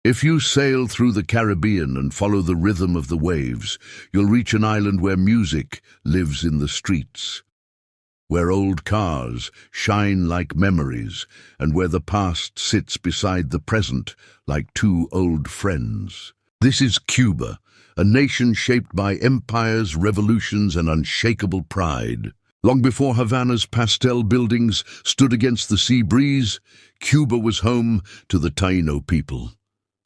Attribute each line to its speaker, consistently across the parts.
Speaker 1: If you sail through the Caribbean and follow the rhythm of the waves, you'll reach an island where music lives in the streets, where old cars shine like memories, and where the past sits beside the present like two old friends. This is Cuba, a nation shaped by empires, revolutions, and unshakable pride. Long before Havana's pastel buildings stood against the sea breeze, Cuba was home to the Taino people,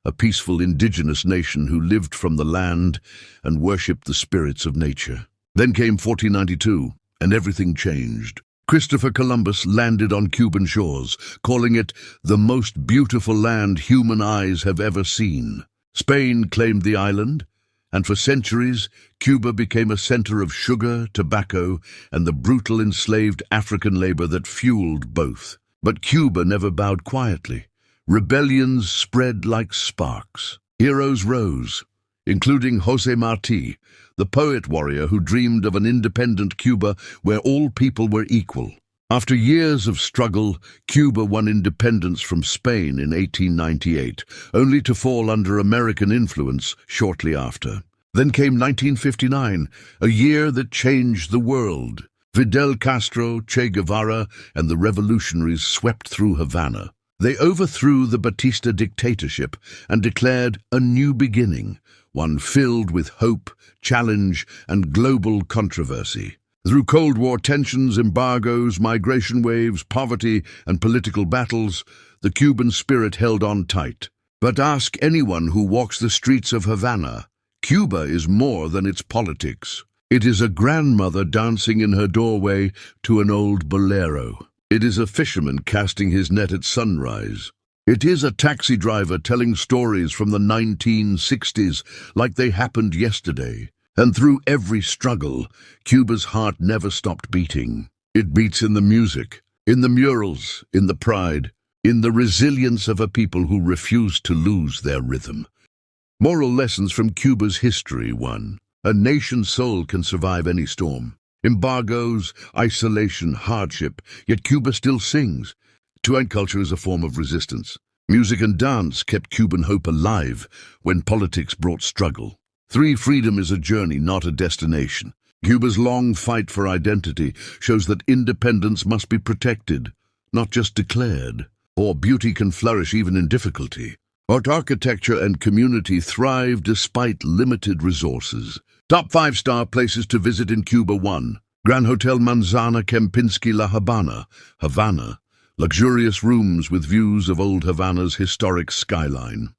Speaker 1: a peaceful indigenous nation who lived from the land and worshipped the spirits of nature. Then came 1492, and everything changed. Christopher Columbus landed on Cuban shores, calling it the most beautiful land human eyes have ever seen. Spain claimed the island, and for centuries, Cuba became a center of sugar, tobacco, and the brutal enslaved African labor that fueled both. But Cuba never bowed quietly. Rebellions spread like sparks. Heroes rose, including José Martí, the poet-warrior who dreamed of an independent Cuba where all people were equal. After years of struggle, Cuba won independence from Spain in 1898, only to fall under American influence shortly after. Then came 1959, a year that changed the world. Fidel Castro, Che Guevara, and the revolutionaries swept through Havana. They overthrew the Batista dictatorship and declared a new beginning, one filled with hope, challenge, and global controversy. Through Cold War tensions, embargoes, migration waves, poverty, and political battles, the Cuban spirit held on tight. But ask anyone who walks the streets of Havana, Cuba is more than its politics. It is a grandmother dancing in her doorway to an old bolero. It is a fisherman casting his net at sunrise. It is a taxi driver telling stories from the 1960s like they happened yesterday. And through every struggle, Cuba's heart never stopped beating. It beats in the music, in the murals, in the pride, in the resilience of a people who refuse to lose their rhythm. Moral lessons from Cuba's history. 1. A nation's soul can survive any storm. Embargoes, isolation, hardship, yet Cuba still sings. 2. Culture is a form of resistance. Music and dance kept Cuban hope alive when politics brought struggle. 3. Freedom is a journey, not a destination. Cuba's long fight for identity shows that independence must be protected, not just declared. 4. Beauty can flourish even in difficulty. Art, architecture, and community thrive despite limited resources. Top 5-star places to visit in Cuba. 1. Gran Hotel Manzana Kempinski La Habana, Havana. Luxurious rooms with views of old Havana's historic skyline.